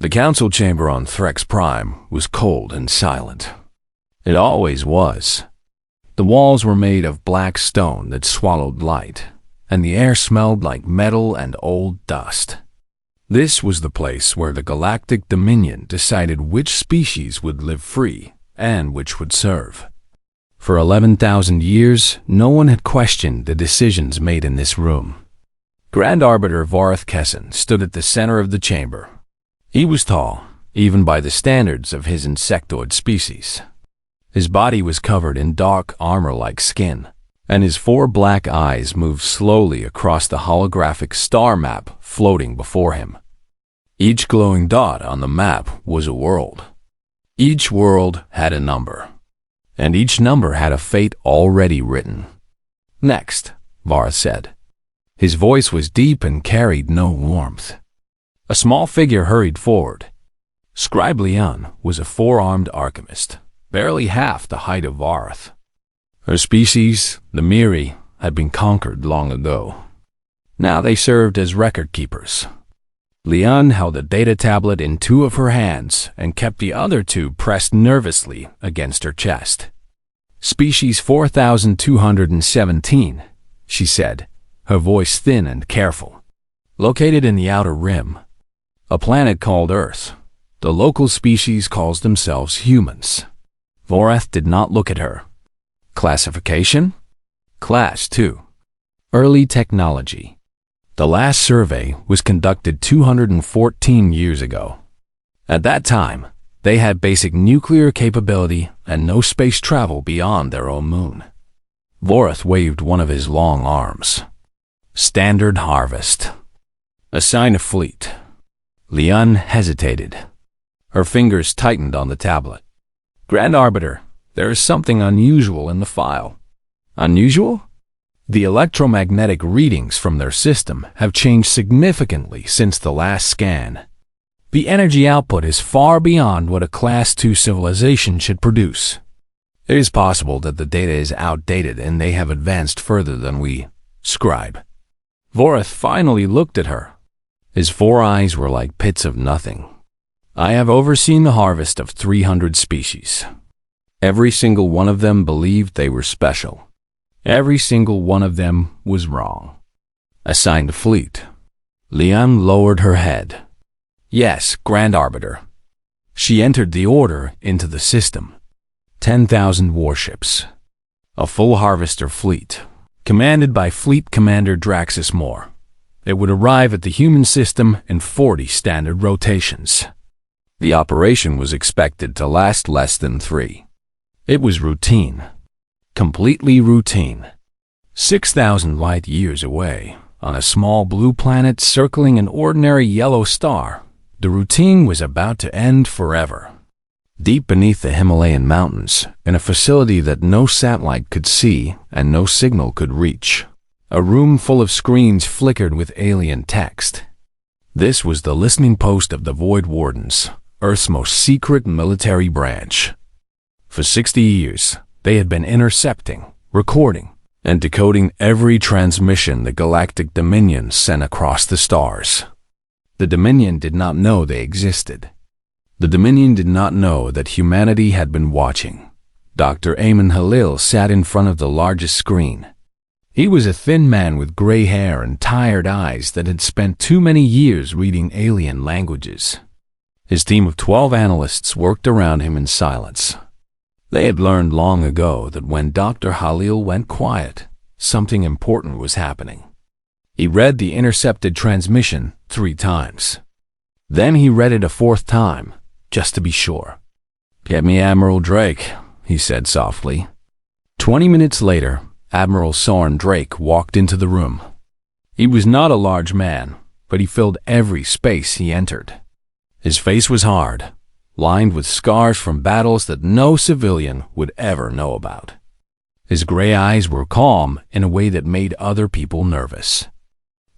The council chamber on Threx Prime was cold and silent. It always was. The walls were made of black stone that swallowed light, and the air smelled like metal and old dust. This was the place where the Galactic Dominion decided which species would live free and which would serve. For 11,000 years, no one had questioned the decisions made in this room. Grand Arbiter Vorath Kessin stood at the center of the chamber. He was tall, even by the standards of his insectoid species. His body was covered in dark armor-like skin, and his 4 black eyes moved slowly across the holographic star map floating before him. Each glowing dot on the map was a world. Each world had a number, and each number had a fate already written. "Next," Vorath said. His voice was deep and carried no warmth. A small figure hurried forward. Scribe Leon was a 4-armed alchemist, barely half the height of Vorath. Her species, the Miri, had been conquered long ago. Now they served as record keepers. Leon held a data tablet in 2 of her hands and kept the other 2 pressed nervously against her chest. "Species 4217, she said, her voice thin and careful. "Located in the outer rim. A planet called Earth. The local species calls themselves humans." Vorath did not look at her. "Classification?" "Class 2. Early technology. The last survey was conducted 214 years ago. At that time, they had basic nuclear capability and no space travel beyond their own moon." Vorath waved one of his long arms. "Standard harvest. Assign a fleet." Leon hesitated. Her fingers tightened on the tablet. "Grand Arbiter, there is something unusual in the file." "Unusual?" "The electromagnetic readings from their system have changed significantly since the last scan. The energy output is far beyond what a Class 2 civilization should produce. It is possible that the data is outdated and they have advanced further than we, Scribe." Vorath finally looked at her. His 4 eyes were like pits of nothing. "I have overseen the harvest of 300 species. Every single one of them believed they were special. Every single one of them was wrong. Assign a fleet." Leon lowered her head. "Yes, Grand Arbiter." She entered the order into the system. 10,000 warships. A full harvester fleet, commanded by Fleet Commander Draxus Moore. It would arrive at the human system in 40 standard rotations. The operation was expected to last less than 3. It was routine. Completely routine. 6,000 light years away, on a small blue planet circling an ordinary yellow star, the routine was about to end forever. Deep beneath the Himalayan mountains, in a facility that no satellite could see and no signal could reach, a room full of screens flickered with alien text. This was the listening post of the Void Wardens, Earth's most secret military branch. For 60 years, they had been intercepting, recording, and decoding every transmission the Galactic Dominion sent across the stars. The Dominion did not know they existed. The Dominion did not know that humanity had been watching. Dr. Eamon Halil sat in front of the largest screen. He was a thin man with gray hair and tired eyes that had spent too many years reading alien languages. His team of 12 analysts worked around him in silence. They had learned long ago that when Dr. Halil went quiet, something important was happening. He read the intercepted transmission 3 times. Then he read it a 4th time, just to be sure. "Get me Admiral Drake," he said softly. 20 minutes later, Admiral Soren Drake walked into the room. He was not a large man, but he filled every space he entered. His face was hard, lined with scars from battles that no civilian would ever know about. His gray eyes were calm in a way that made other people nervous.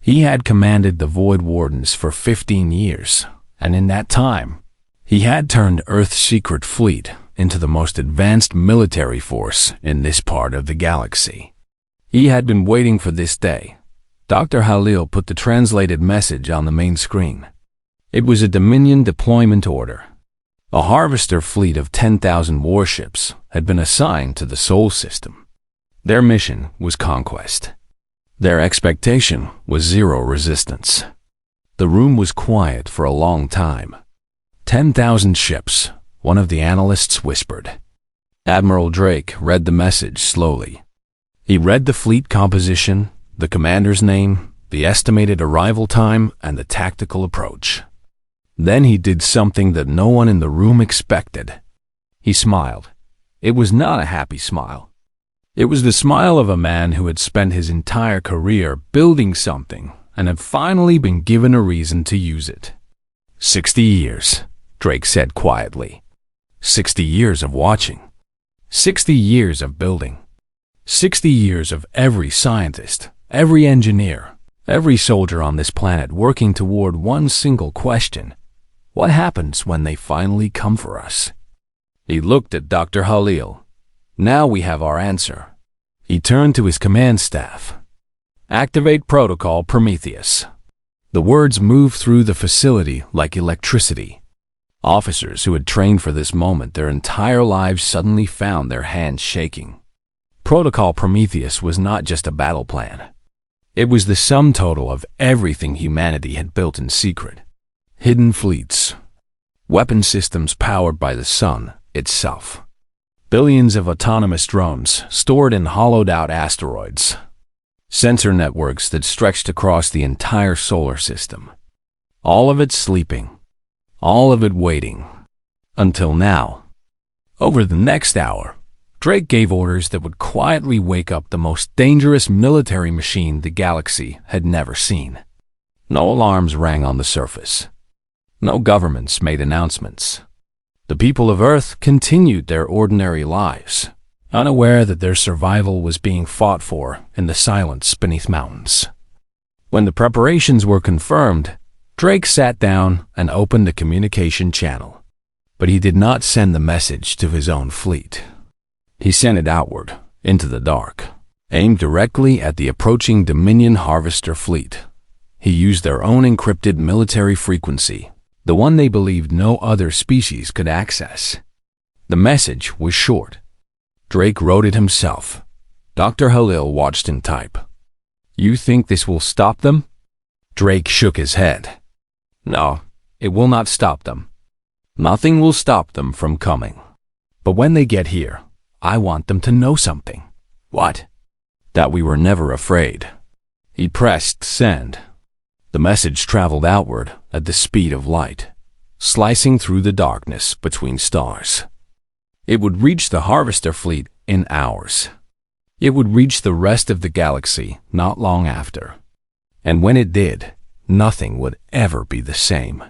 He had commanded the Void Wardens for 15 years, and in that time, he had turned Earth's secret fleet into the most advanced military force in this part of the galaxy. He had been waiting for this day. Dr. Halil put the translated message on the main screen. It was a Dominion deployment order. A harvester fleet of 10,000 warships had been assigned to the Sol system. Their mission was conquest. Their expectation was zero resistance. The room was quiet for a long time. 10,000 ships, one of the analysts whispered. Admiral Drake read the message slowly. He read the fleet composition, the commander's name, the estimated arrival time, and the tactical approach. Then he did something that no one in the room expected. He smiled. It was not a happy smile. It was the smile of a man who had spent his entire career building something and had finally been given a reason to use it. 60 years, Drake said quietly. 60 years of watching. 60 years of building. 60 years of every scientist, every engineer, every soldier on this planet working toward one single question. What happens when they finally come for us? He looked at Dr. Halil. Now we have our answer. He turned to his command staff. Activate Protocol Prometheus. The words moved through the facility like electricity. Officers who had trained for this moment their entire lives suddenly found their hands shaking. Protocol Prometheus was not just a battle plan. It was the sum total of everything humanity had built in secret. Hidden fleets. Weapon systems powered by the sun itself. Billions of autonomous drones stored in hollowed-out asteroids. Sensor networks that stretched across the entire solar system. All of it sleeping. All of it waiting. Until now. Over the next hour, Drake gave orders that would quietly wake up the most dangerous military machine the galaxy had never seen. No alarms rang on the surface. No governments made announcements. The people of Earth continued their ordinary lives, unaware that their survival was being fought for in the silence beneath mountains. When the preparations were confirmed, Drake sat down and opened the communication channel. But he did not send the message to his own fleet. He sent it outward, into the dark, aimed directly at the approaching Dominion harvester fleet. He used their own encrypted military frequency, the one they believed no other species could access. The message was short. Drake wrote it himself. Dr. Halil watched him type. You think this will stop them? Drake shook his head. No, it will not stop them. Nothing will stop them from coming. But when they get here, I want them to know something. What? That we were never afraid. He pressed send. The message traveled outward at the speed of light, slicing through the darkness between stars. It would reach the harvester fleet in hours. It would reach the rest of the galaxy not long after. And when it did, nothing would ever be the same.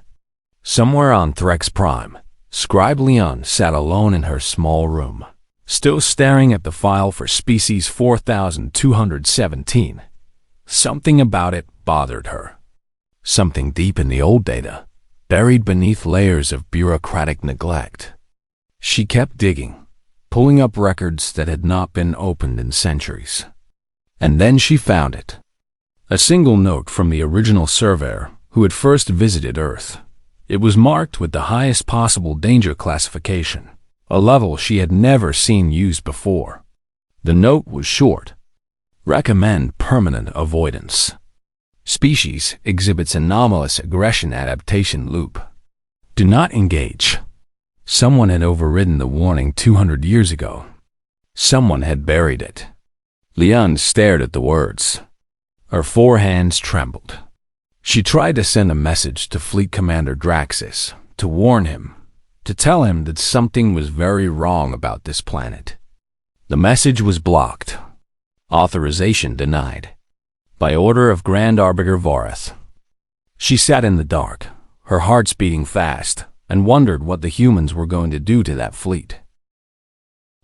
Somewhere on Threx Prime, Scribe Leon sat alone in her small room, still staring at the file for species 4217. Something about it bothered her. Something deep in the old data, buried beneath layers of bureaucratic neglect. She kept digging, pulling up records that had not been opened in centuries. And then she found it. A single note from the original surveyor who had first visited Earth. It was marked with the highest possible danger classification, a level she had never seen used before. The note was short. Recommend permanent avoidance. Species exhibits anomalous aggression adaptation loop. Do not engage. Someone had overridden the warning 200 years ago. Someone had buried it. Leon stared at the words. Her four hands trembled. She tried to send a message to Fleet Commander Draxus, to warn him, to tell him that something was very wrong about this planet. The message was blocked. Authorization denied. By order of Grand Arbiter Vorath. She sat in the dark, her hearts beating fast, and wondered what the humans were going to do to that fleet.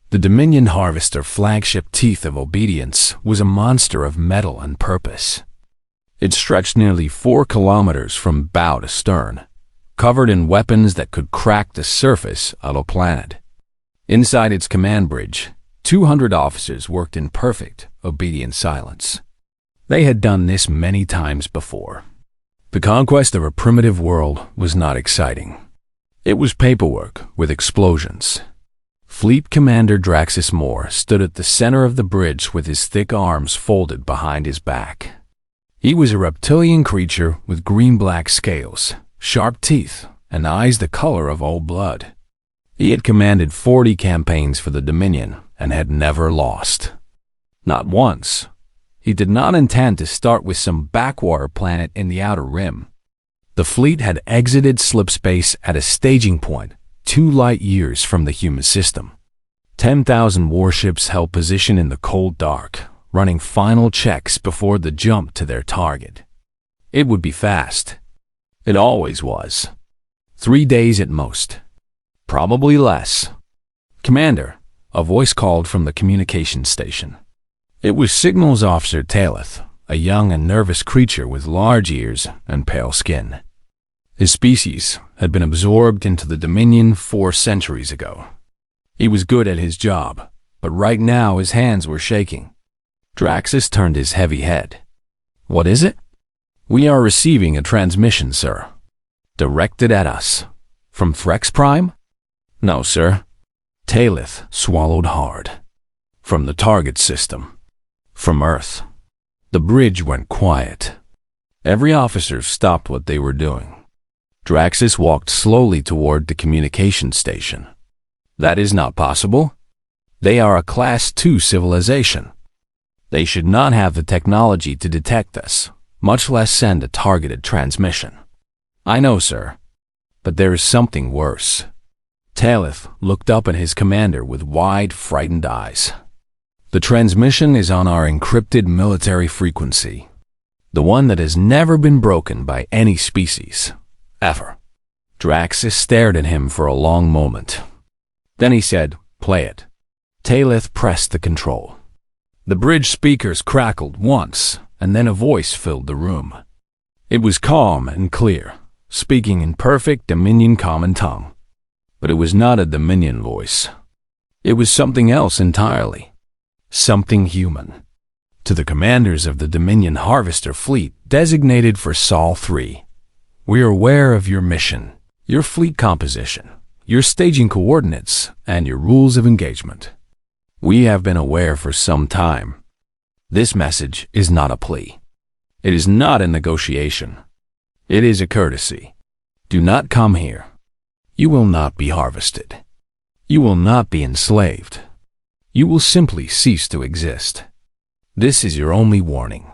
The Dominion Harvester flagship Teeth of Obedience was a monster of metal and purpose. It stretched nearly 4 kilometers from bow to stern, covered in weapons that could crack the surface of a planet. Inside its command bridge, 200 officers worked in perfect, obedient silence. They had done this many times before. The conquest of a primitive world was not exciting. It was paperwork with explosions. Fleet Commander Draxus Moore stood at the center of the bridge with his thick arms folded behind his back. He was a reptilian creature with green-black scales, sharp teeth, and eyes the color of old blood. He had commanded 40 campaigns for the Dominion and had never lost. Not once. He did not intend to start with some backwater planet in the Outer Rim. The fleet had exited slipspace at a staging point 2 light years from the human system. 10,000 warships held position in the cold dark, running final checks before the jump to their target. It would be fast. It always was. 3 days at most. Probably less. "Commander," a voice called from the communications station. It was Signals Officer Talith, a young and nervous creature with large ears and pale skin. His species had been absorbed into the Dominion 4 centuries ago. He was good at his job, but right now his hands were shaking. Draxus turned his heavy head. "What is it?" "We are receiving a transmission, sir." "Directed at us. From Frex Prime?" "No, sir." Talith swallowed hard. "From the target system. From Earth." The bridge went quiet. Every officer stopped what they were doing. Draxus walked slowly toward the communication station. "That is not possible. They are a Class 2 civilization. They should not have the technology to detect us, much less send a targeted transmission." "I know, sir. But there is something worse." Talith looked up at his commander with wide, frightened eyes. "The transmission is on our encrypted military frequency, the one that has never been broken by any species, ever." Draxus stared at him for a long moment. Then he said, "Play it." Talith pressed the control. The bridge speakers crackled once, and then a voice filled the room. It was calm and clear, speaking in perfect Dominion common tongue. But it was not a Dominion voice. It was something else entirely. Something human. To the commanders of the Dominion Harvester Fleet designated for Sol 3, "We are aware of your mission, your fleet composition, your staging coordinates, and your rules of engagement. We have been aware for some time. This message is not a plea. It is not a negotiation. It is a courtesy. Do not come here. You will not be harvested. You will not be enslaved. You will simply cease to exist. This is your only warning.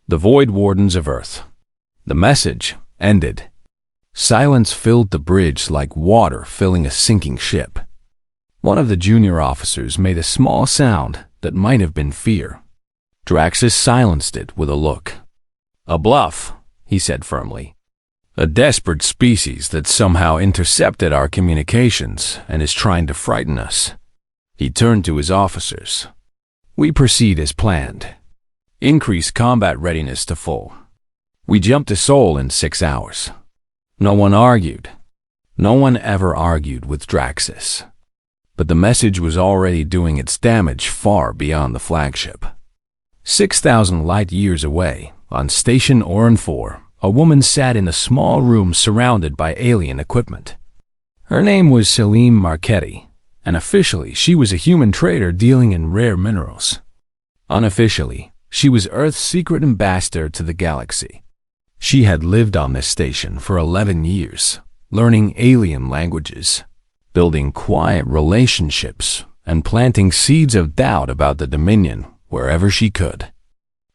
The Void Wardens of Earth." The message ended. Silence filled the bridge like water filling a sinking ship. One of the junior officers made a small sound that might have been fear. Draxus silenced it with a look. "A bluff," he said firmly. "A desperate species that somehow intercepted our communications and is trying to frighten us." He turned to his officers. "We proceed as planned. Increase combat readiness to full. We jump to Sol in 6 hours." No one argued. No one ever argued with Draxus. But the message was already doing its damage far beyond the flagship. 6,000 light years away, on Station Oran 4, a woman sat in a small room surrounded by alien equipment. Her name was Selim Marchetti, and officially she was a human trader dealing in rare minerals. Unofficially, she was Earth's secret ambassador to the galaxy. She had lived on this station for 11 years, learning alien languages, building quiet relationships, and planting seeds of doubt about the Dominion wherever she could.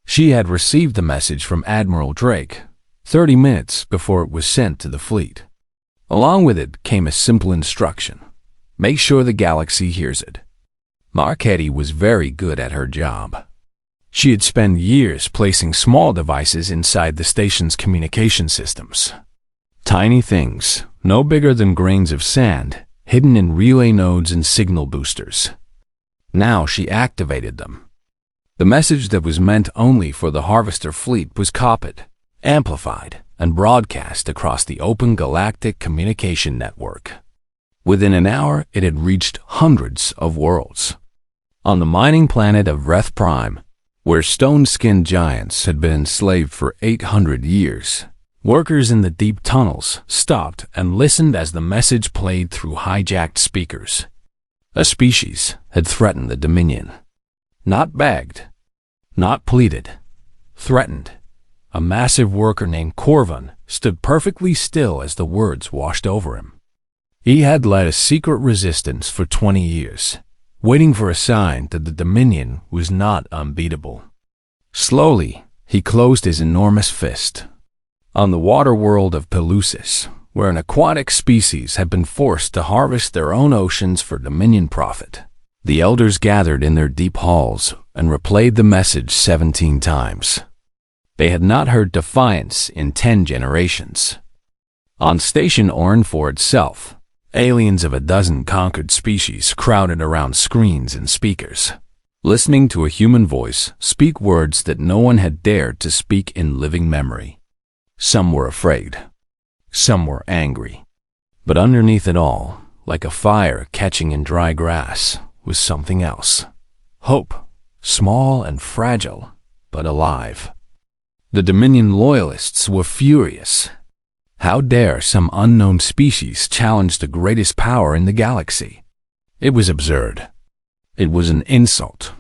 She had received the message from Admiral Drake 30 minutes before it was sent to the fleet. Along with it came a simple instruction: make sure the galaxy hears it. Marchetti was very good at her job. She had spent years placing small devices inside the station's communication systems. Tiny things, no bigger than grains of sand, hidden in relay nodes and signal boosters. Now she activated them. The message that was meant only for the Harvester fleet was copied, amplified, and broadcast across the open galactic communication network. Within an hour, it had reached hundreds of worlds. On the mining planet of Reth Prime, where stone-skinned giants had been enslaved for 800 years, Workers in the deep tunnels stopped and listened as the message played through hijacked speakers. A species had threatened the Dominion. Not begged, not pleaded, threatened. A massive worker named Corvin stood perfectly still as the words washed over him. He had led a secret resistance for 20 years, waiting for a sign that the Dominion was not unbeatable. Slowly, he closed his enormous fist. On the water world of Pelusis, where an aquatic species had been forced to harvest their own oceans for Dominion profit, the elders gathered in their deep halls and replayed the message 17 times. They had not heard defiance in 10 generations. On Station Ornfor itself, aliens of a dozen conquered species crowded around screens and speakers, listening to a human voice speak words that no one had dared to speak in living memory. Some were afraid. Some were angry. But underneath it all, like a fire catching in dry grass, was something else. Hope, small and fragile, but alive. The Dominion loyalists were furious. How dare some unknown species challenge the greatest power in the galaxy? It was absurd. It was an insult.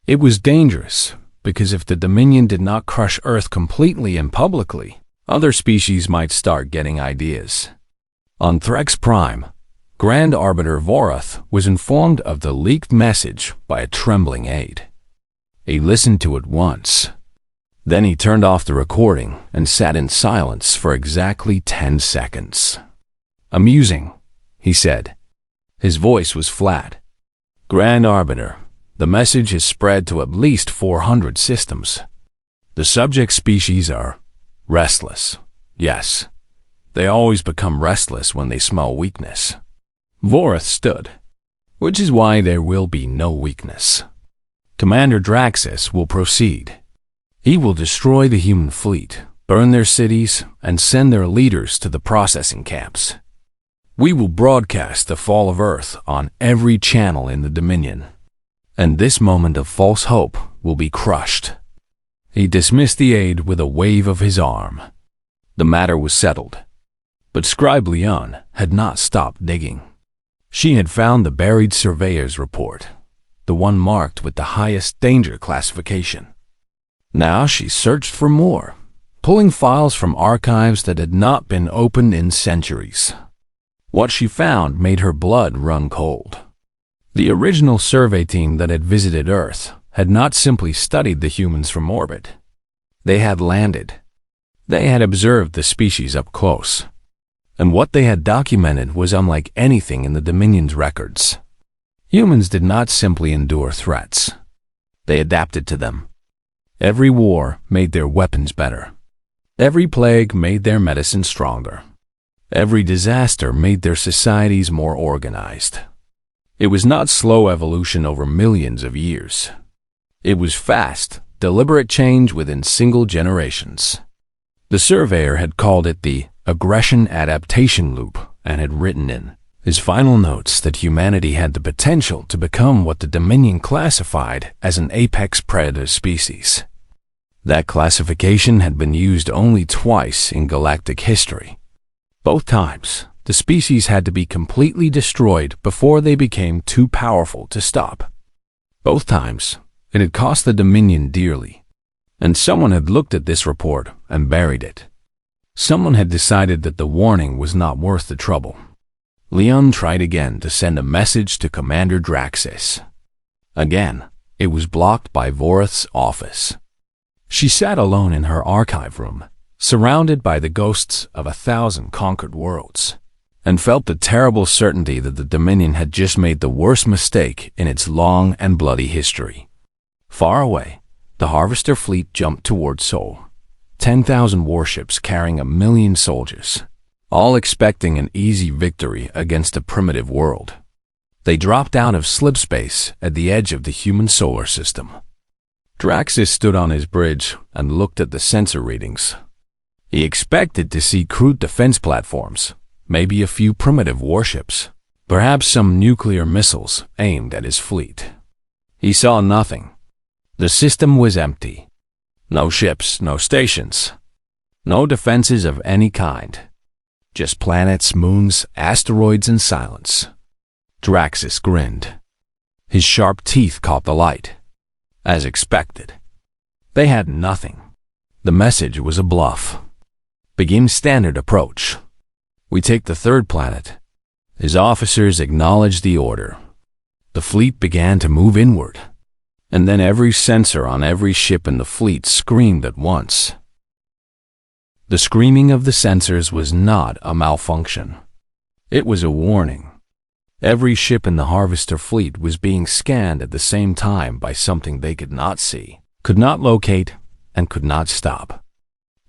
It was dangerous, because if the Dominion did not crush Earth completely and publicly, other species might start getting ideas. On Threx Prime, Grand Arbiter Vorath was informed of the leaked message by a trembling aide. He listened to it once. Then he turned off the recording and sat in silence for exactly 10 seconds. "Amusing," he said. His voice was flat. "Grand Arbiter, the message has spread to at least 400 systems. The subject species are restless. Yes, they always become restless when they smell weakness." Vorath stood. "Which is why there will be no weakness. Commander Draxus will proceed. He will destroy the human fleet, burn their cities, and send their leaders to the processing camps. We will broadcast the fall of Earth on every channel in the Dominion, and this moment of false hope will be crushed." He dismissed the aide with a wave of his arm. The matter was settled. But Scribe Leon had not stopped digging. She had found the buried surveyor's report, the one marked with the highest danger classification. Now she searched for more, pulling files from archives that had not been opened in centuries. What she found made her blood run cold. The original survey team that had visited Earth had not simply studied the humans from orbit. They had landed. They had observed the species up close. And what they had documented was unlike anything in the Dominion's records. Humans did not simply endure threats. They adapted to them. Every war made their weapons better. Every plague made their medicine stronger. Every disaster made their societies more organized. It was not slow evolution over millions of years. It was fast, deliberate change within single generations. The surveyor had called it the aggression adaptation loop and had written in his final notes that humanity had the potential to become what the Dominion classified as an apex predator species. That classification had been used only twice in galactic history. Both times, the species had to be completely destroyed before they became too powerful to stop. Both times, it had cost the Dominion dearly, and someone had looked at this report and buried it. Someone had decided that the warning was not worth the trouble. Leon tried again to send a message to Commander Draxus. Again, it was blocked by Vorath's office. She sat alone in her archive room, surrounded by the ghosts of 1,000 conquered worlds, and felt the terrible certainty that the Dominion had just made the worst mistake in its long and bloody history. Far away, the Harvester fleet jumped toward Sol, 10,000 warships carrying 1,000,000 soldiers, all expecting an easy victory against a primitive world. They dropped out of slipspace at the edge of the human solar system. Draxus stood on his bridge and looked at the sensor readings. He expected to see crude defense platforms, maybe a few primitive warships, perhaps some nuclear missiles aimed at his fleet. He saw nothing. The system was empty. No ships, no stations. No defenses of any kind. Just planets, moons, asteroids, and silence. Draxus grinned. His sharp teeth caught the light. As expected. They had nothing. The message was a bluff. Begin standard approach. We take the third planet. His officers acknowledged the order. The fleet began to move inward. And then every sensor on every ship in the fleet screamed at once. The screaming of the sensors was not a malfunction. It was a warning. Every ship in the Harvester fleet was being scanned at the same time by something they could not see, could not locate, and could not stop.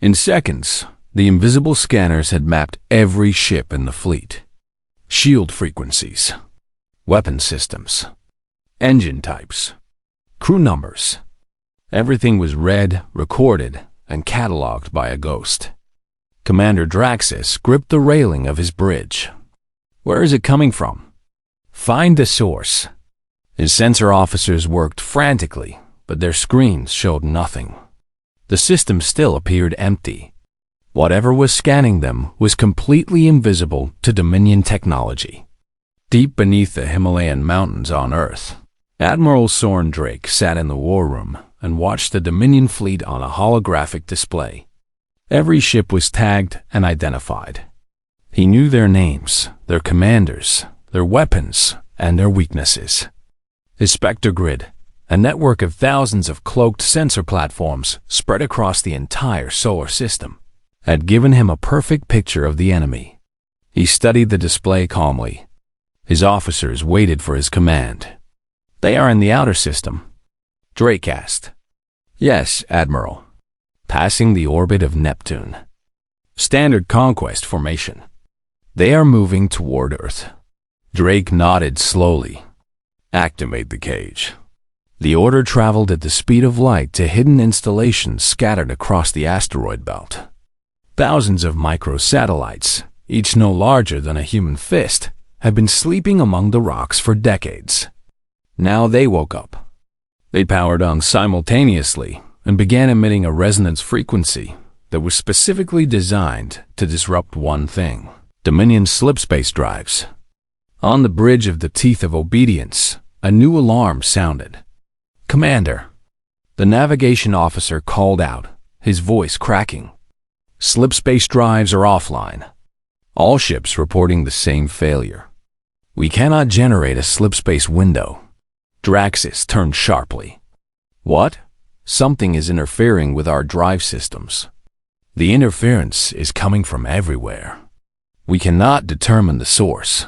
In seconds, the invisible scanners had mapped every ship in the fleet. Shield frequencies, weapon systems, engine types, crew numbers. Everything was read, recorded, and cataloged by a ghost. Commander Draxus gripped the railing of his bridge. Where is it coming from? Find the source. His sensor officers worked frantically, but their screens showed nothing. The system still appeared empty. Whatever was scanning them was completely invisible to Dominion technology. Deep beneath the Himalayan mountains on Earth, Admiral Soren Drake sat in the war room and watched the Dominion fleet on a holographic display. Every ship was tagged and identified. He knew their names, their commanders, their weapons, and their weaknesses. His Spectre grid, a network of thousands of cloaked sensor platforms spread across the entire solar system, had given him a perfect picture of the enemy. He studied the display calmly. His officers waited for his command. They are in the outer system. Drake asked. Yes, Admiral. Passing the orbit of Neptune. Standard conquest formation. They are moving toward Earth. Drake nodded slowly. Activate the cage. The order traveled at the speed of light to hidden installations scattered across the asteroid belt. Thousands of microsatellites, each no larger than a human fist, had been sleeping among the rocks for decades. Now they woke up. They powered on simultaneously and began emitting a resonance frequency that was specifically designed to disrupt one thing: Dominion slipspace drives. On the bridge of the Teeth of Obedience, a new alarm sounded. Commander, the navigation officer called out, his voice cracking. Slipspace drives are offline. All ships reporting the same failure. We cannot generate a slipspace window. Draxus turned sharply. What? Something is interfering with our drive systems. The interference is coming from everywhere. We cannot determine the source.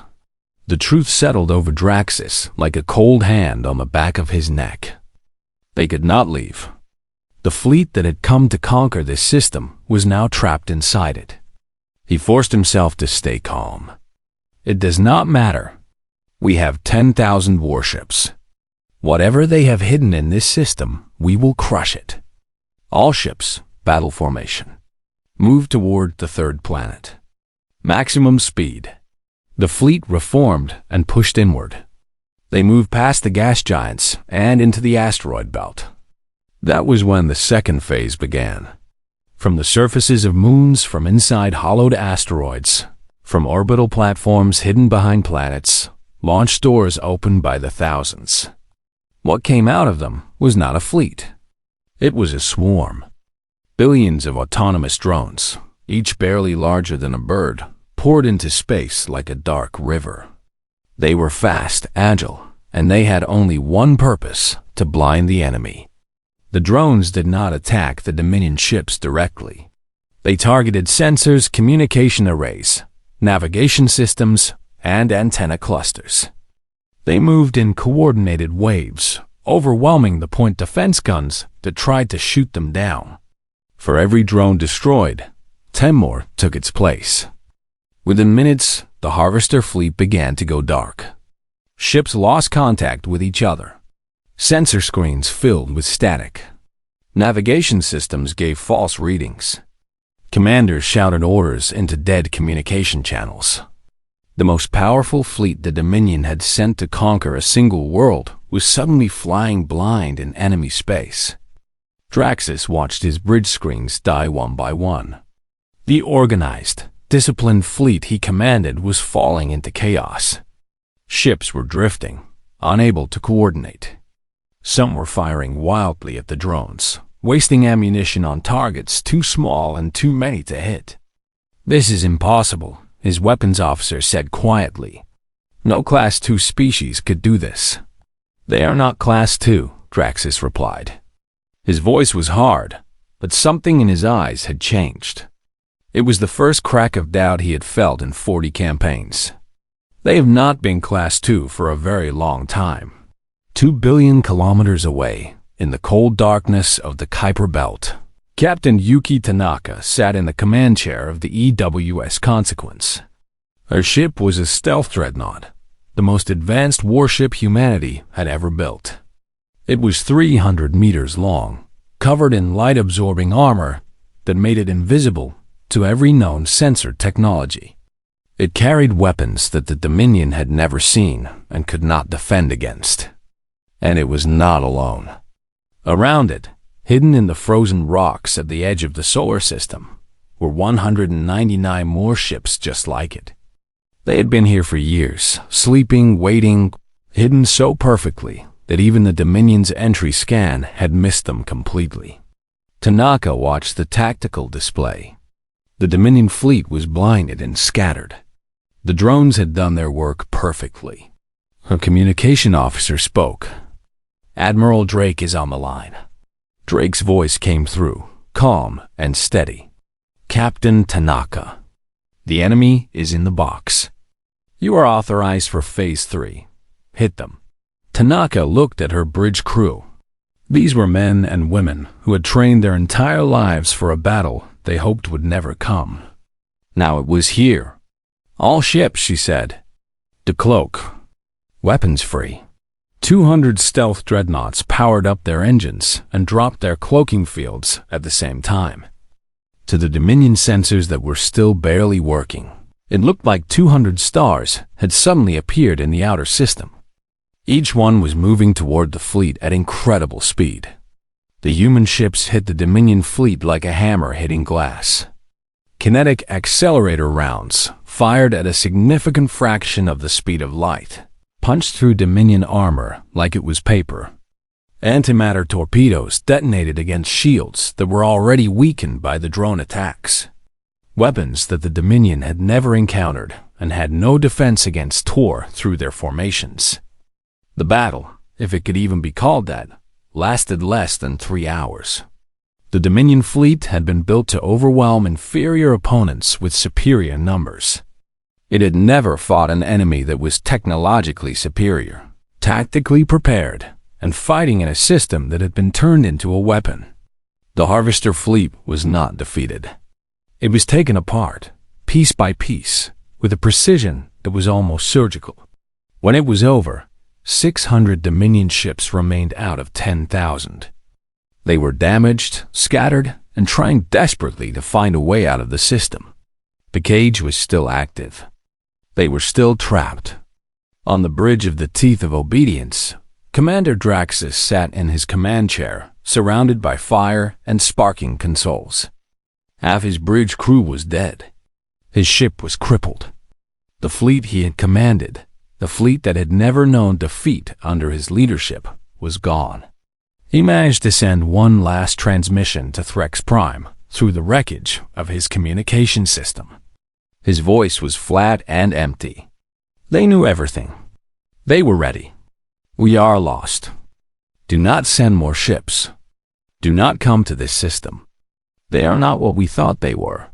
The truth settled over Draxus like a cold hand on the back of his neck. They could not leave. The fleet that had come to conquer this system was now trapped inside it. He forced himself to stay calm. It does not matter. We have 10,000 warships. Whatever they have hidden in this system, we will crush it. All ships, battle formation. Move toward the third planet. Maximum speed. The fleet reformed and pushed inward. They moved past the gas giants and into the asteroid belt. That was when the second phase began. From the surfaces of moons, from inside hollowed asteroids, from orbital platforms hidden behind planets, launch doors opened by the thousands. What came out of them was not a fleet. It was a swarm. Billions of autonomous drones, each barely larger than a bird, poured into space like a dark river. They were fast, agile, and they had only one purpose: to blind the enemy. The drones did not attack the Dominion ships directly. They targeted sensors, communication arrays, navigation systems, and antenna clusters. They moved in coordinated waves, overwhelming the point defense guns that tried to shoot them down. For every drone destroyed, 10 more took its place. Within minutes, the Harvester fleet began to go dark. Ships lost contact with each other. Sensor screens filled with static. Navigation systems gave false readings. Commanders shouted orders into dead communication channels. The most powerful fleet the Dominion had sent to conquer a single world was suddenly flying blind in enemy space. Draxus watched his bridge screens die one by one. The organized, disciplined fleet he commanded was falling into chaos. Ships were drifting, unable to coordinate. Some were firing wildly at the drones, wasting ammunition on targets too small and too many to hit. "This is impossible," his weapons officer said quietly. "No Class 2 species could do this." "They are not Class 2, Draxus replied. His voice was hard, but something in his eyes had changed. It was the first crack of doubt he had felt in 40 campaigns. "They have not been Class 2 for a very long time." 2 billion kilometers away, in the cold darkness of the Kuiper Belt, Captain Yuki Tanaka sat in the command chair of the EWS Consequence. Her ship was a stealth dreadnought, the most advanced warship humanity had ever built. It was 300 meters long, covered in light-absorbing armor that made it invisible to every known sensor technology. It carried weapons that the Dominion had never seen and could not defend against. And it was not alone. Around it, hidden in the frozen rocks at the edge of the solar system, were 199 more ships just like it. They had been here for years, sleeping, waiting, hidden so perfectly that even the Dominion's entry scan had missed them completely. Tanaka watched the tactical display. The Dominion fleet was blinded and scattered. The drones had done their work perfectly. Her communication officer spoke. "Admiral Drake is on the line." Drake's voice came through, calm and steady. "Captain Tanaka, the enemy is in the box. You are authorized for Phase 3. Hit them." Tanaka looked at her bridge crew. These were men and women who had trained their entire lives for a battle they hoped would never come. Now it was here. "All ships," she said. "Decloak. Weapons free." 200 stealth dreadnoughts powered up their engines and dropped their cloaking fields at the same time. To the Dominion sensors that were still barely working, it looked like 200 stars had suddenly appeared in the outer system. Each one was moving toward the fleet at incredible speed. The human ships hit the Dominion fleet like a hammer hitting glass. Kinetic accelerator rounds, fired at a significant fraction of the speed of light, punched through Dominion armor like it was paper. Antimatter torpedoes detonated against shields that were already weakened by the drone attacks. Weapons that the Dominion had never encountered and had no defense against tore through their formations. The battle, if it could even be called that, lasted less than 3 hours. The Dominion fleet had been built to overwhelm inferior opponents with superior numbers. It had never fought an enemy that was technologically superior, tactically prepared, and fighting in a system that had been turned into a weapon. The Harvester fleet was not defeated. It was taken apart, piece by piece, with a precision that was almost surgical. When it was over, 600 Dominion ships remained out of 10,000. They were damaged, scattered, and trying desperately to find a way out of the system. The cage was still active. They were still trapped. On the bridge of the Teeth of Obedience, Commander Draxus sat in his command chair, surrounded by fire and sparking consoles. Half his bridge crew was dead. His ship was crippled. The fleet he had commanded, the fleet that had never known defeat under his leadership, was gone. He managed to send one last transmission to Threx Prime through the wreckage of his communication system. His voice was flat and empty. They knew everything. They were ready. "We are lost. Do not send more ships. Do not come to this system. They are not what we thought they were."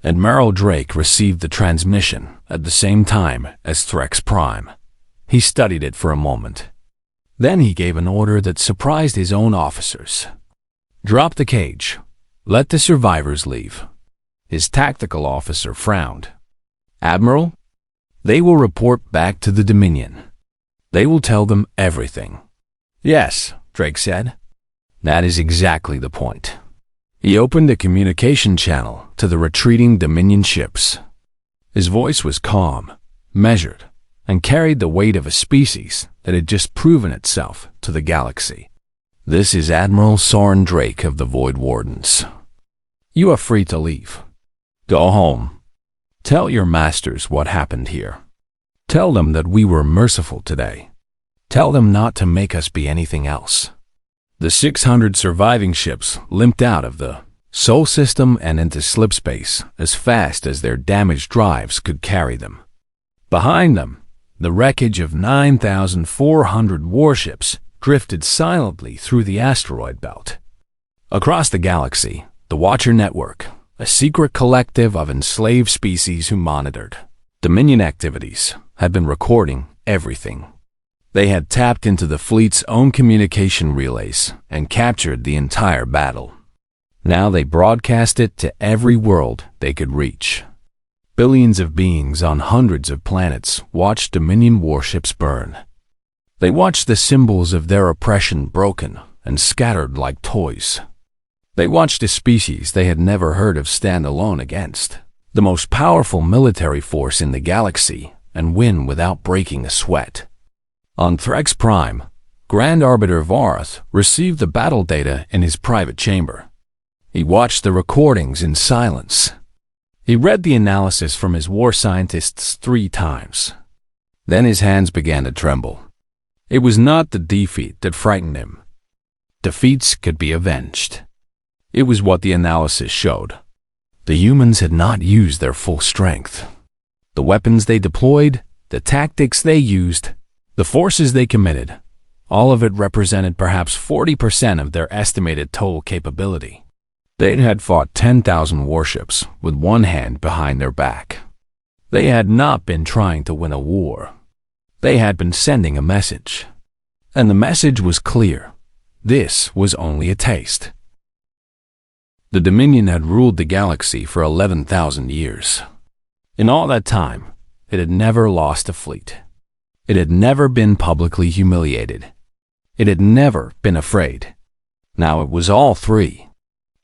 Admiral Drake received the transmission at the same time as Threx Prime. He studied it for a moment. Then he gave an order that surprised his own officers. "Drop the cage. Let the survivors leave." His tactical officer frowned. "Admiral, they will report back to the Dominion. They will tell them everything." "Yes," Drake said. "That is exactly the point." He opened a communication channel to the retreating Dominion ships. His voice was calm, measured, and carried the weight of a species that had just proven itself to the galaxy. "This is Admiral Soren Drake of the Void Wardens. You are free to leave. Go home. Tell your masters what happened here. Tell them that we were merciful today. Tell them not to make us be anything else." The 600 surviving ships limped out of the Sol system and into slipspace as fast as their damaged drives could carry them. Behind them, the wreckage of 9,400 warships drifted silently through the asteroid belt. Across the galaxy, the Watcher Network, a secret collective of enslaved species who monitored Dominion activities, had been recording everything. They had tapped into the fleet's own communication relays and captured the entire battle. Now they broadcast it to every world they could reach. Billions of beings on hundreds of planets watched Dominion warships burn. They watched the symbols of their oppression broken and scattered like toys. They watched a species they had never heard of stand alone against the most powerful military force in the galaxy and win without breaking a sweat. On Threx Prime, Grand Arbiter Vorath received the battle data in his private chamber. He watched the recordings in silence. He read the analysis from his war scientists 3 times. Then his hands began to tremble. It was not the defeat that frightened him. Defeats could be avenged. It was what the analysis showed. The humans had not used their full strength. The weapons they deployed, the tactics they used, the forces they committed, all of it represented perhaps 40% of their estimated total capability. They had fought 10,000 warships with one hand behind their back. They had not been trying to win a war. They had been sending a message. And the message was clear. This was only a taste. The Dominion had ruled the galaxy for 11,000 years. In all that time, it had never lost a fleet. It had never been publicly humiliated. It had never been afraid. Now it was all 3.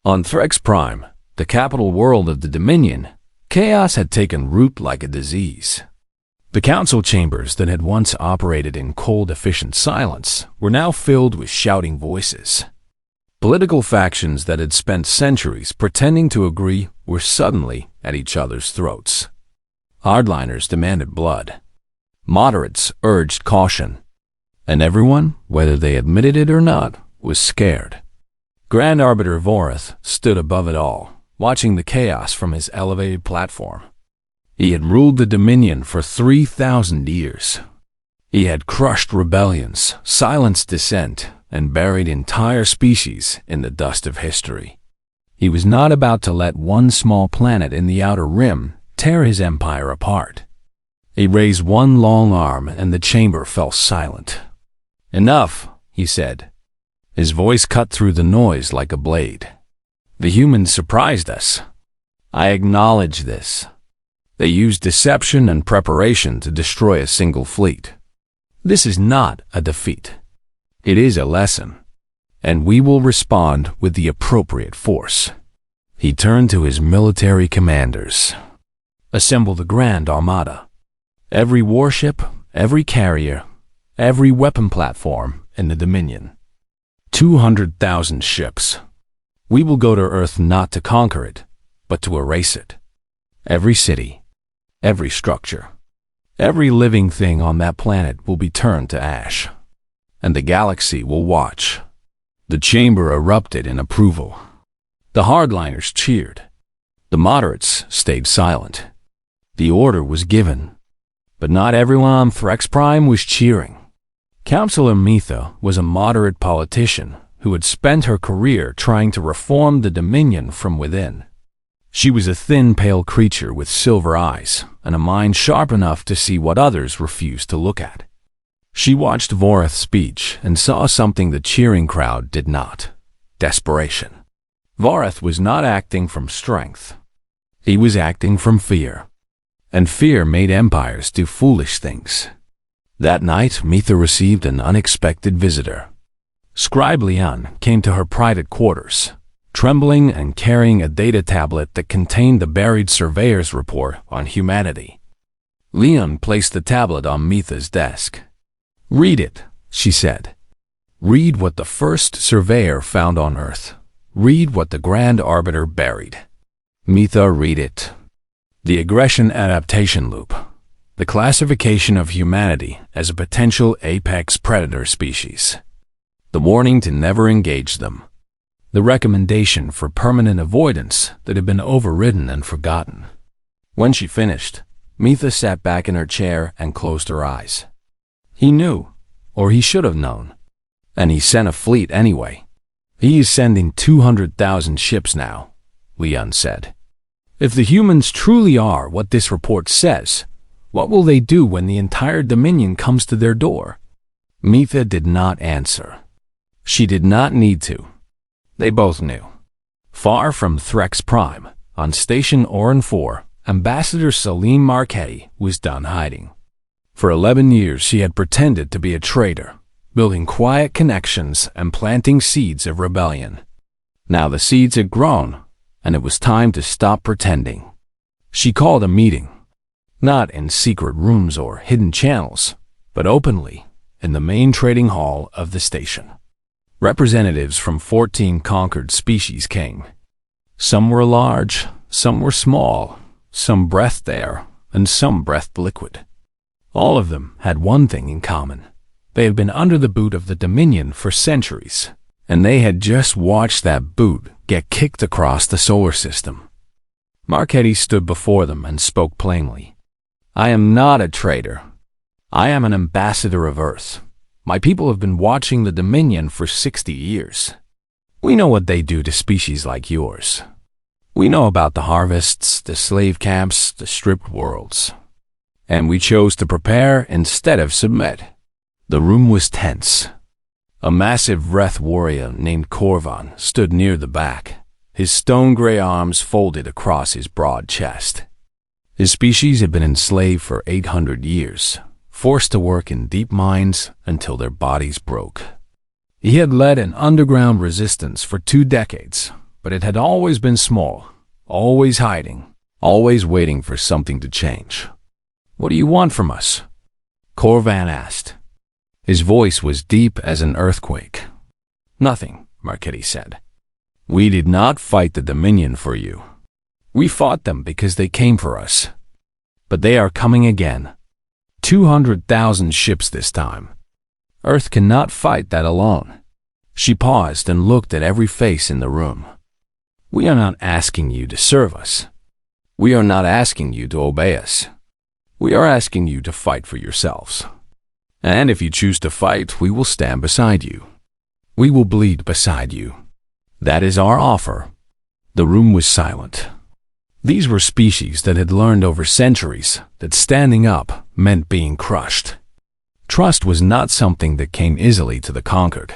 On Threx Prime, the capital world of the Dominion, chaos had taken root like a disease. The council chambers that had once operated in cold, efficient silence were now filled with shouting voices. Political factions that had spent centuries pretending to agree were suddenly at each other's throats. Hardliners demanded blood. Moderates urged caution. And everyone, whether they admitted it or not, was scared. Grand Arbiter Vorath stood above it all, watching the chaos from his elevated platform. He had ruled the Dominion for 3,000 years. He had crushed rebellions, silenced dissent, and buried entire species in the dust of history. He was not about to let one small planet in the outer rim tear his empire apart. He raised one long arm and the chamber fell silent. "Enough," he said. His voice cut through the noise like a blade. "The humans surprised us. I acknowledge this. They used deception and preparation to destroy a single fleet. This is not a defeat. It is a lesson, and we will respond with the appropriate force." He turned to his military commanders. "Assemble the Grand Armada. Every warship, every carrier, every weapon platform in the Dominion. 200,000 ships. We will go to Earth not to conquer it, but to erase it. Every city, every structure, every living thing on that planet will be turned to ash. And the galaxy will watch." The chamber erupted in approval. The hardliners cheered. The moderates stayed silent. The order was given. But not everyone on Threx Prime was cheering. Councillor Metha was a moderate politician who had spent her career trying to reform the Dominion from within. She was a thin, pale creature with silver eyes and a mind sharp enough to see what others refused to look at. She watched Vorath's speech and saw something the cheering crowd did not: desperation. Vorath was not acting from strength. He was acting from fear. And fear made empires do foolish things. That night, Metha received an unexpected visitor. Scribe Leon came to her private quarters, trembling and carrying a data tablet that contained the buried surveyor's report on humanity. Leon placed the tablet on Metha's desk. "Read it," she said. "Read what the first surveyor found on Earth. Read what the Grand Arbiter buried." Mitha, read it. The aggression adaptation loop. The classification of humanity as a potential apex predator species. The warning to never engage them. The recommendation for permanent avoidance that had been overridden and forgotten. When she finished, Mitha sat back in her chair and closed her eyes. He knew, or he should have known. And he sent a fleet anyway. He is sending 200,000 ships now, Leon said. If the humans truly are what this report says, what will they do when the entire Dominion comes to their door? Mitha did not answer. She did not need to. They both knew. Far from Threx Prime, on Station Oran 4, Ambassador Salim Marchetti was done hiding. For 11 years she had pretended to be a traitor, building quiet connections and planting seeds of rebellion. Now the seeds had grown, and it was time to stop pretending. She called a meeting, not in secret rooms or hidden channels, but openly, in the main trading hall of the station. Representatives from 14 conquered species came. Some were large, some were small, some breathed air, and some breathed liquid. All of them had one thing in common. They had been under the boot of the Dominion for centuries, and they had just watched that boot get kicked across the solar system. Marchetti stood before them and spoke plainly. I am not a traitor. I am an ambassador of Earth. My people have been watching the Dominion for 60 years. We know what they do to species like yours. We know about the harvests, the slave camps, the stripped worlds. And we chose to prepare instead of submit. The room was tense. A massive Wrath warrior named Corvan stood near the back, his stone-gray arms folded across his broad chest. His species had been enslaved for 800 years, forced to work in deep mines until their bodies broke. He had led an underground resistance for 2 decades, but it had always been small, always hiding, always waiting for something to change. What do you want from us? Corvan asked. His voice was deep as an earthquake. Nothing, Marchetti said. We did not fight the Dominion for you. We fought them because they came for us. But they are coming again. 200,000 ships this time. Earth cannot fight that alone. She paused and looked at every face in the room. We are not asking you to serve us. We are not asking you to obey us. We are asking you to fight for yourselves. And if you choose to fight, we will stand beside you. We will bleed beside you. That is our offer. The room was silent. These were species that had learned over centuries that standing up meant being crushed. Trust was not something that came easily to the conquered.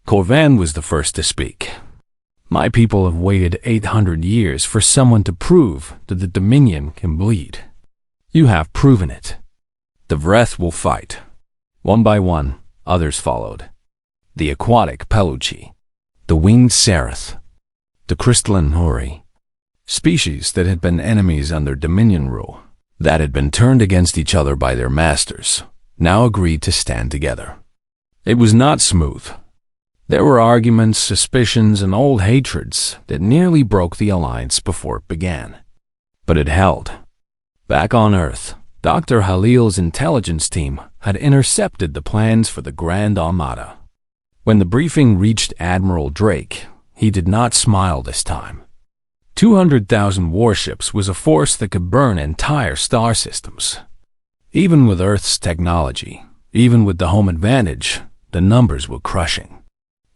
Corvan was the first to speak. My people have waited 800 years for someone to prove that the Dominion can bleed. You have proven it. The Vreth will fight. One by one, others followed. The aquatic Peluchi, the winged Seraph, the crystalline Hori, species that had been enemies under Dominion rule, that had been turned against each other by their masters, now agreed to stand together. It was not smooth. There were arguments, suspicions, and old hatreds that nearly broke the alliance before it began. But it held. Back on Earth, Dr. Halil's intelligence team had intercepted the plans for the Grand Armada. When the briefing reached Admiral Drake, he did not smile this time. 200,000 warships was a force that could burn entire star systems. Even with Earth's technology, even with the home advantage, the numbers were crushing.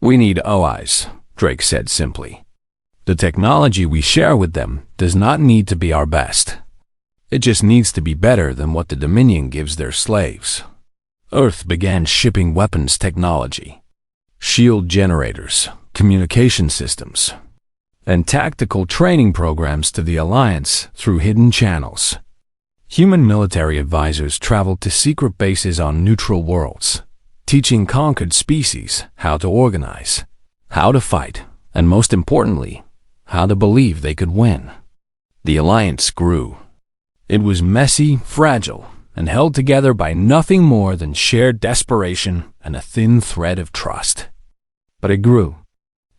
We need allies, Drake said simply. The technology we share with them does not need to be our best. It just needs to be better than what the Dominion gives their slaves. Earth began shipping weapons technology, shield generators, communication systems, and tactical training programs to the Alliance through hidden channels. Human military advisors traveled to secret bases on neutral worlds, teaching conquered species how to organize, how to fight, and most importantly, how to believe they could win. The Alliance grew. It was messy, fragile, and held together by nothing more than shared desperation and a thin thread of trust. But it grew.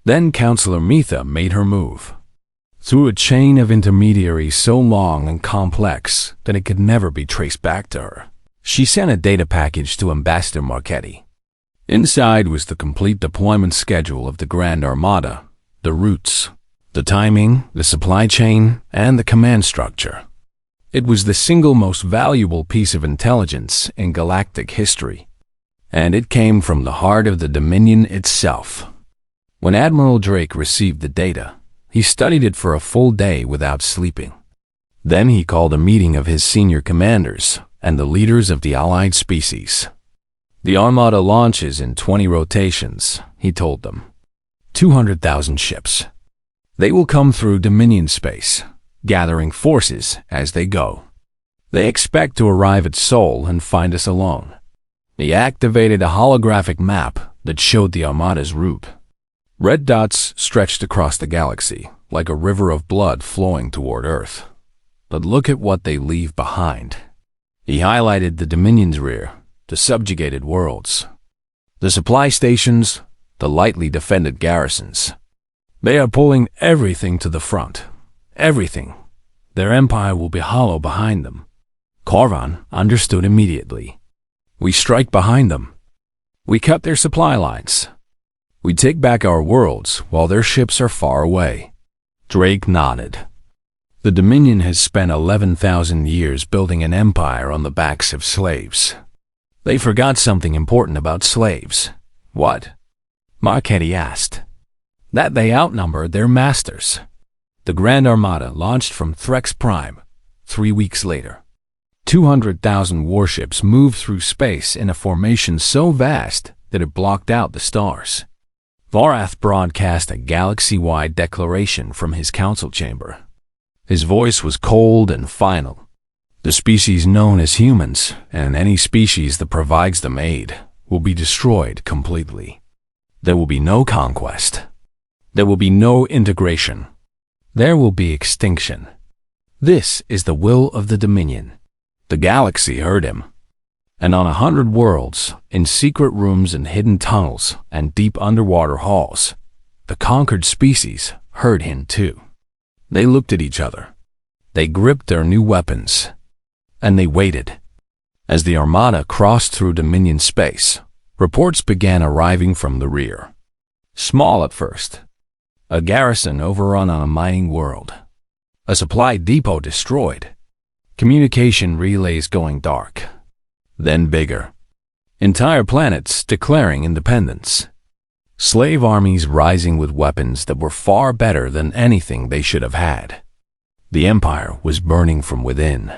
Then Counselor Mitha made her move. through a chain of intermediaries so long and complex that it could never be traced back to her. She sent a data package to Ambassador Marchetti. Inside was the complete deployment schedule of the Grand Armada, the routes, the timing, the supply chain, and the command structure. It was the single most valuable piece of intelligence in galactic history, and it came from the heart of the Dominion itself. When Admiral Drake received the data, he studied it for a full day without sleeping. Then he called a meeting of his senior commanders and the leaders of the allied species. The Armada launches in 20 rotations, he told them. 200,000 ships. They will come through Dominion space, gathering forces as they go. They expect to arrive at Sol and find us alone. He activated a holographic map that showed the Armada's route. Red dots stretched across the galaxy, like a river of blood flowing toward Earth. But look at what they leave behind. He highlighted the Dominion's rear, the subjugated worlds, the supply stations, the lightly defended garrisons. They are pulling everything to the front. Everything. Their empire will be hollow behind them. Corvan understood immediately. We strike behind them. We cut their supply lines. We take back our worlds while their ships are far away. Drake nodded. The Dominion has spent 11,000 years building an empire on the backs of slaves. They forgot something important about slaves. What? Marchetti asked. That they outnumber their masters. The Grand Armada launched from Threx Prime 3 weeks later. 200,000 warships moved through space in a formation so vast that it blocked out the stars. Varath broadcast a galaxy-wide declaration from his council chamber. His voice was cold and final. The species known as humans, and any species that provides them aid, will be destroyed completely. There will be no conquest. There will be no integration. There will be extinction. This is the will of the Dominion. The galaxy heard him. And on 100 worlds, in secret rooms and hidden tunnels and deep underwater halls, the conquered species heard him too. They looked at each other. They gripped their new weapons. And they waited. As the Armada crossed through Dominion space, reports began arriving from the rear. Small at first. A garrison overrun on a mining world. A supply depot destroyed. Communication relays going dark. Then bigger. Entire planets declaring independence. Slave armies rising with weapons that were far better than anything they should have had. The Empire was burning from within.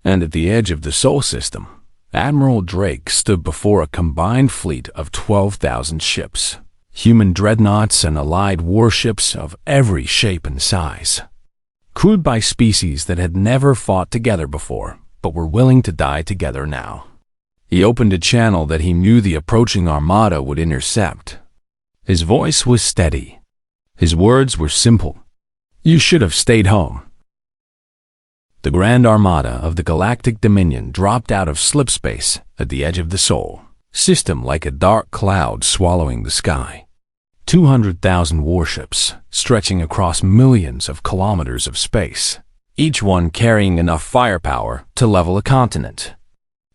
And at the edge of the Sol system, Admiral Drake stood before a combined fleet of 12,000 ships. Human dreadnoughts and allied warships of every shape and size. Crewed by species that had never fought together before, but were willing to die together now. He opened a channel that he knew the approaching Armada would intercept. His voice was steady. His words were simple. You should have stayed home. The Grand Armada of the Galactic Dominion dropped out of slipspace at the edge of the Sol system like a dark cloud swallowing the sky. 200,000 warships stretching across millions of kilometers of space, each one carrying enough firepower to level a continent.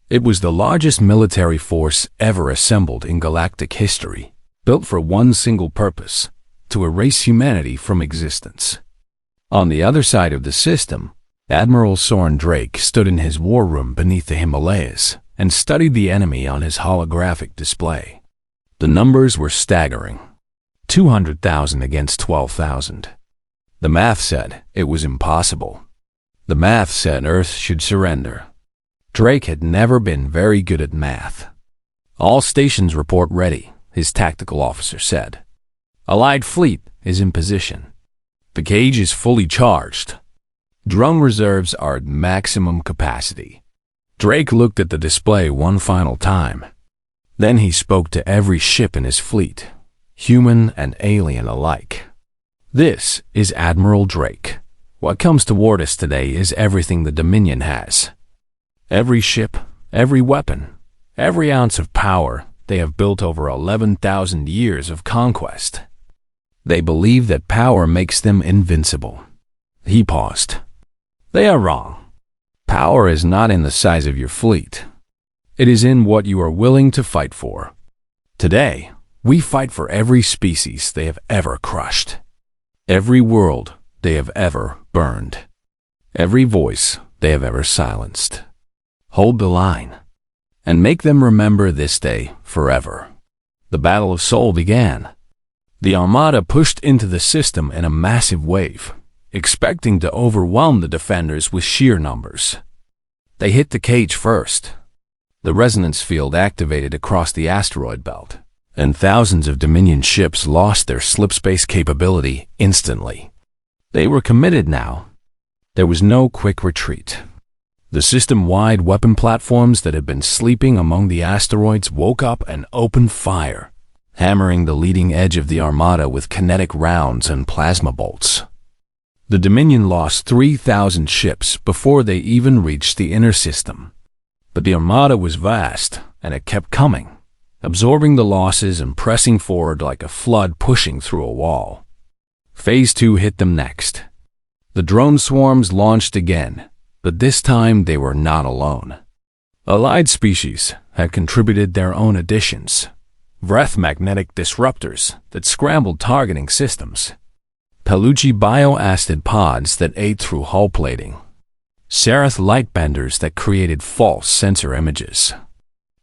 It was the largest military force ever assembled in galactic history, built for one single purpose, to erase humanity from existence. On the other side of the system, Admiral Soren Drake stood in his war room beneath the Himalayas and studied the enemy on his holographic display. The numbers were staggering. 200,000 against 12,000. The math said it was impossible. The math said Earth should surrender. Drake had never been very good at math. All stations report ready, his tactical officer said. Allied fleet is in position. The cage is fully charged. Drone reserves are at maximum capacity. Drake looked at the display one final time. Then he spoke to every ship in his fleet, human and alien alike. This is Admiral Drake. What comes toward us today is everything the Dominion has. Every ship, every weapon, every ounce of power they have built over 11,000 years of conquest. They believe that power makes them invincible. He paused. They are wrong. Power is not in the size of your fleet. It is in what you are willing to fight for. Today, we fight for every species they have ever crushed, every world they have ever burned, every voice they have ever silenced. Hold the line, and make them remember this day forever. The Battle of Seoul began. The Armada pushed into the system in a massive wave, expecting to overwhelm the defenders with sheer numbers. They hit the cage first. The resonance field activated across the asteroid belt, and thousands of Dominion ships lost their slipspace capability instantly. They were committed now. There was no quick retreat. The system-wide weapon platforms that had been sleeping among the asteroids woke up and opened fire, hammering the leading edge of the Armada with kinetic rounds and plasma bolts. The Dominion lost 3,000 ships before they even reached the inner system. But the Armada was vast, and it kept coming, absorbing the losses and pressing forward like a flood pushing through a wall. Phase 2 hit them next. The drone swarms launched again, but this time they were not alone. Allied species had contributed their own additions. Vreth magnetic disruptors that scrambled targeting systems. Pelucci bioacid pods that ate through hull plating. Sereth lightbenders that created false sensor images.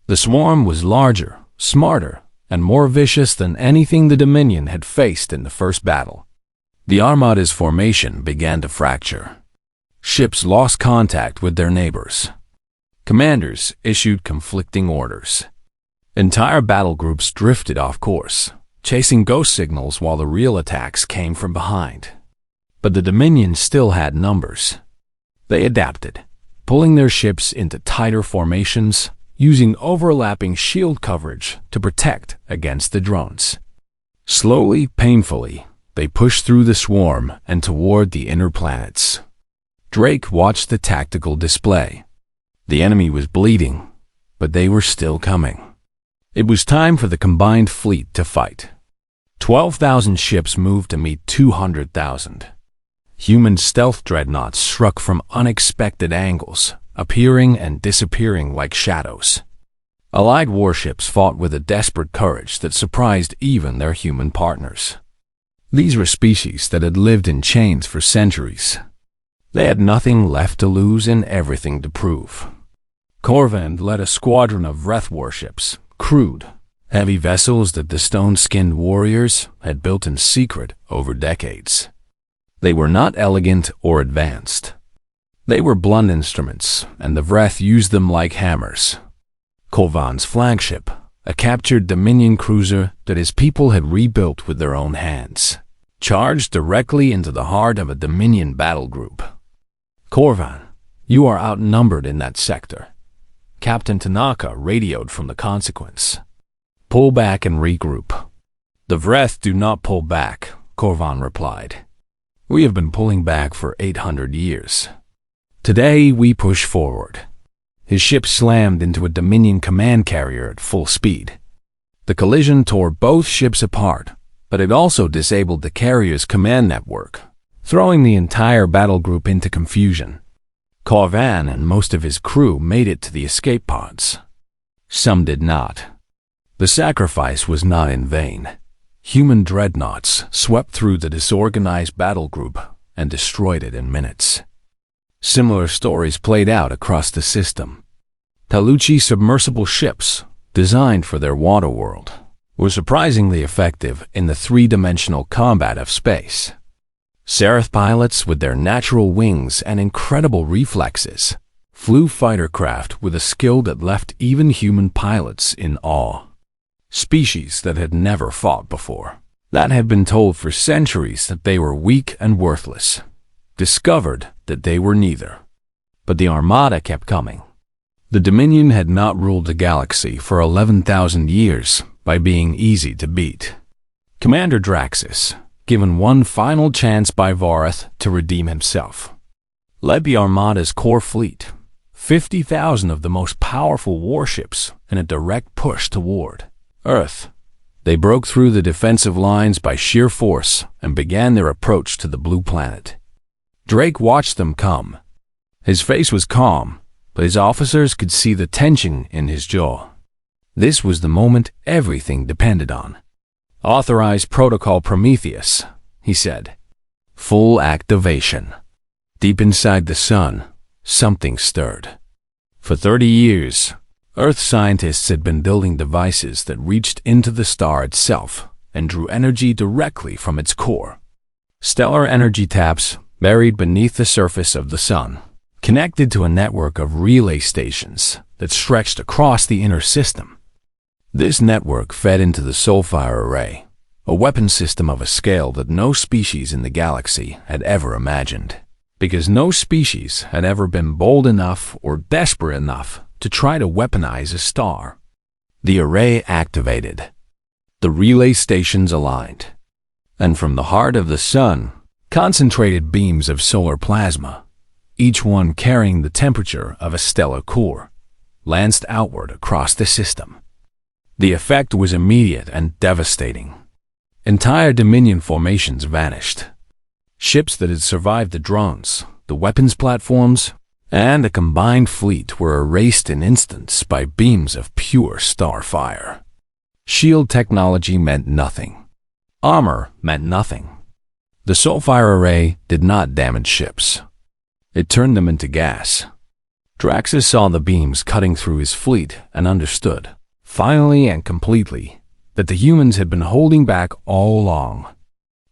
The swarm was larger, smarter, and more vicious than anything the Dominion had faced in the first battle. The Armada's formation began to fracture. Ships lost contact with their neighbors. Commanders issued conflicting orders. Entire battle groups drifted off course, chasing ghost signals while the real attacks came from behind. But the Dominion still had numbers. They adapted, pulling their ships into tighter formations, using overlapping shield coverage to protect against the drones. Slowly, painfully, they pushed through the swarm and toward the inner planets. Drake watched the tactical display. The enemy was bleeding, but they were still coming. It was time for the combined fleet to fight. 12,000 ships moved to meet 200,000. Human stealth dreadnoughts struck from unexpected angles, appearing and disappearing like shadows. Allied warships fought with a desperate courage that surprised even their human partners. These were species that had lived in chains for centuries. They had nothing left to lose and everything to prove. Corvand led a squadron of Vreth warships, crude, heavy vessels that the stone-skinned warriors had built in secret over decades. They were not elegant or advanced. They were blunt instruments, and the Vreth used them like hammers. Corvand's flagship, a captured Dominion cruiser that his people had rebuilt with their own hands, charged directly into the heart of a Dominion battle group. Corvand, you are outnumbered in that sector. Captain Tanaka radioed from the consequence. Pull back and regroup. The Vreth do not pull back, Corvand replied. We have been pulling back for 800 years. Today we push forward. His ship slammed into a Dominion command carrier at full speed. The collision tore both ships apart, but it also disabled the carrier's command network, throwing the entire battle group into confusion. Corvand and most of his crew made it to the escape pods. Some did not. The sacrifice was not in vain. Human dreadnoughts swept through the disorganized battle group and destroyed it in minutes. Similar stories played out across the system. Pelucci submersible ships, designed for their water world, were surprisingly effective in the three-dimensional combat of space. Sereth pilots, with their natural wings and incredible reflexes, flew fighter craft with a skill that left even human pilots in awe. Species that had never fought before, that had been told for centuries that they were weak and worthless, discovered that they were neither. But the Armada kept coming. The Dominion had not ruled the galaxy for 11,000 years by being easy to beat. Commander Draxus, given one final chance by Vareth to redeem himself, led the Armada's core fleet, 50,000 of the most powerful warships, in a direct push toward Earth. They broke through the defensive lines by sheer force and began their approach to the blue planet. Drake watched them come. His face was calm, but his officers could see the tension in his jaw. This was the moment everything depended on. "Authorize Protocol Prometheus," he said. "Full activation." Deep inside the sun, something stirred. For 30 years, Earth scientists had been building devices that reached into the star itself and drew energy directly from its core. Stellar energy taps buried beneath the surface of the sun, connected to a network of relay stations that stretched across the inner system. This network fed into the Soulfire Array, a weapon system of a scale that no species in the galaxy had ever imagined, because no species had ever been bold enough or desperate enough to try to weaponize a star. The array activated. The relay stations aligned, and from the heart of the sun, concentrated beams of solar plasma, each one carrying the temperature of a stellar core, lanced outward across the system. The effect was immediate and devastating. Entire Dominion formations vanished. Ships that had survived the drones, the weapons platforms, and a combined fleet were erased in instants by beams of pure star fire. Shield technology meant nothing. Armor meant nothing. The Soulfire Array did not damage ships. It turned them into gas. Draxus saw the beams cutting through his fleet and understood, finally and completely, that the humans had been holding back all along.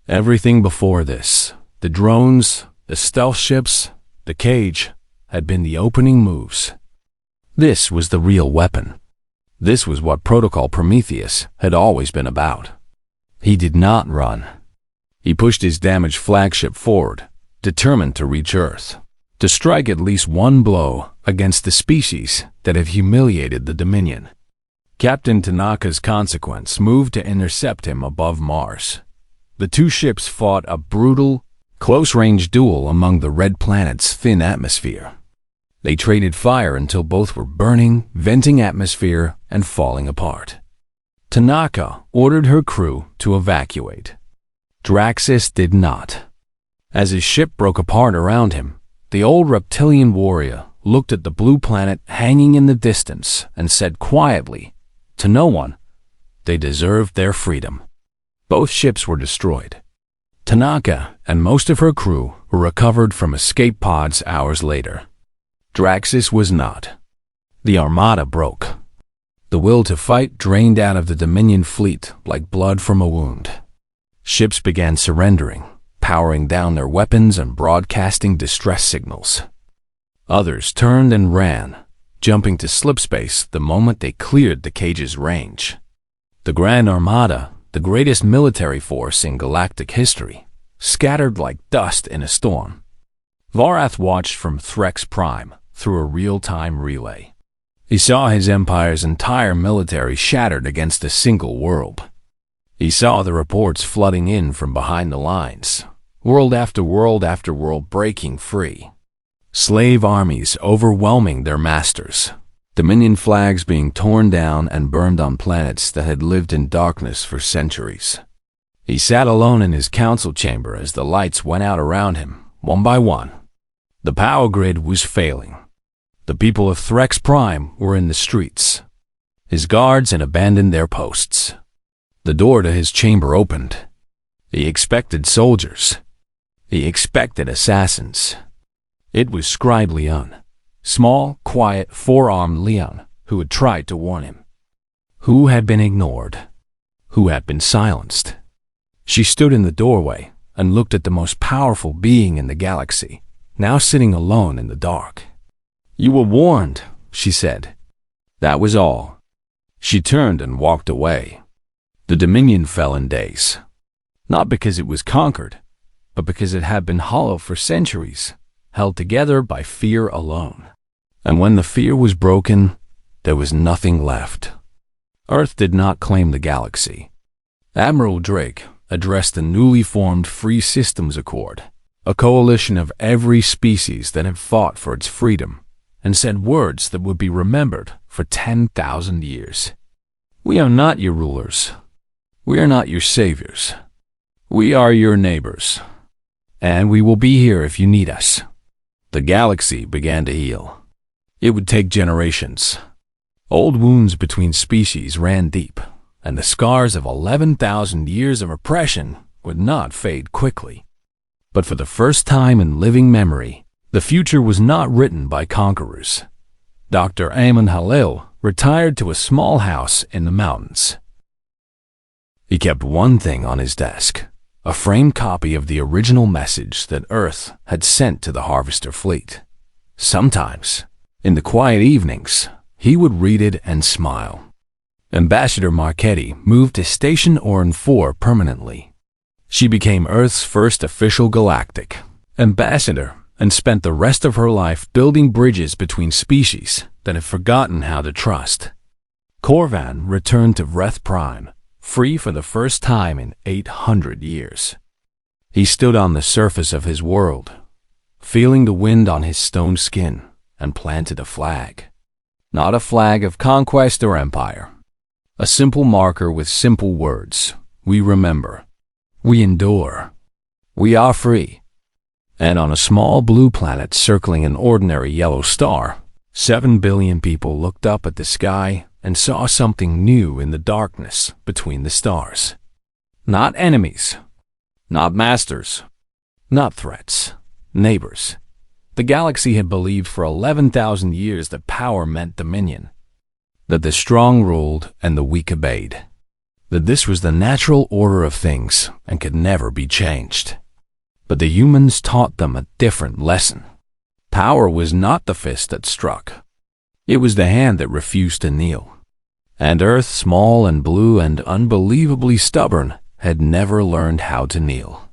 Everything before this, the drones, the stealth ships, the cage, had been the opening moves. This was the real weapon. This was what Protocol Prometheus had always been about. He did not run. He pushed his damaged flagship forward, determined to reach Earth, to strike at least one blow against the species that had humiliated the Dominion. Captain Tanaka's Consequence moved to intercept him above Mars. The two ships fought a brutal, close-range duel among the red planet's thin atmosphere. They traded fire until both were burning, venting atmosphere, and falling apart. Tanaka ordered her crew to evacuate. Draxus did not. As his ship broke apart around him, the old reptilian warrior looked at the blue planet hanging in the distance and said quietly, to no one, they deserved their freedom. Both ships were destroyed. Tanaka and most of her crew were recovered from escape pods hours later. Draxus was not. The armada broke. The will to fight drained out of the Dominion fleet like blood from a wound. Ships began surrendering, powering down their weapons and broadcasting distress signals. Others turned and ran, jumping to slipspace the moment they cleared the cage's range. The Grand Armada, the greatest military force in galactic history, scattered like dust in a storm. Varath watched from Threx Prime through a real-time relay. He saw his empire's entire military shattered against a single world. He saw the reports flooding in from behind the lines, world after world after world breaking free. Slave armies overwhelming their masters. Dominion flags being torn down and burned on planets that had lived in darkness for centuries. He sat alone in his council chamber as the lights went out around him, one by one. The power grid was failing. The people of Threx Prime were in the streets. His guards had abandoned their posts. The door to his chamber opened. He expected soldiers. He expected assassins. It was Scribe Leon, small, quiet, four-armed Leon, who had tried to warn him. Who had been ignored? Who had been silenced? She stood in the doorway and looked at the most powerful being in the galaxy, now sitting alone in the dark. "You were warned," she said. That was all. She turned and walked away. The Dominion fell in daze. Not because it was conquered, but because it had been hollow for centuries, held together by fear alone. And when the fear was broken, there was nothing left. Earth did not claim the galaxy. Admiral Drake addressed the newly formed Free Systems Accord, a coalition of every species that had fought for its freedom, and said words that would be remembered for 10,000 years. "We are not your rulers. We are not your saviors. We are your neighbors. and we will be here if you need us. The galaxy began to heal. It would take generations. Old wounds between species ran deep, and the scars of 11,000 years of oppression would not fade quickly. But for the first time in living memory, the future was not written by conquerors. Dr. Amun Halil retired to a small house in the mountains. He kept one thing on his desk, a framed copy of the original message that Earth had sent to the Harvester fleet. Sometimes, in the quiet evenings, he would read it and smile. Ambassador Marchetti moved to Station Orn 4 permanently. She became Earth's first official galactic ambassador and spent the rest of her life building bridges between species that had forgotten how to trust. Corvan returned to Vreth Prime, free for the first time in 800 years. He stood on the surface of his world, feeling the wind on his stone skin, and planted a flag. Not a flag of conquest or empire. A simple marker with simple words. We remember. We endure. We are free. And on a small blue planet circling an ordinary yellow star, 7 billion people looked up at the sky and saw something new in the darkness between the stars. Not enemies. Not masters. Not threats. Neighbors. The galaxy had believed for 11,000 years that power meant dominion, that the strong ruled and the weak obeyed, that this was the natural order of things and could never be changed. But the humans taught them a different lesson. Power was not the fist that struck. It was the hand that refused to kneel. And Earth, small and blue and unbelievably stubborn, had never learned how to kneel.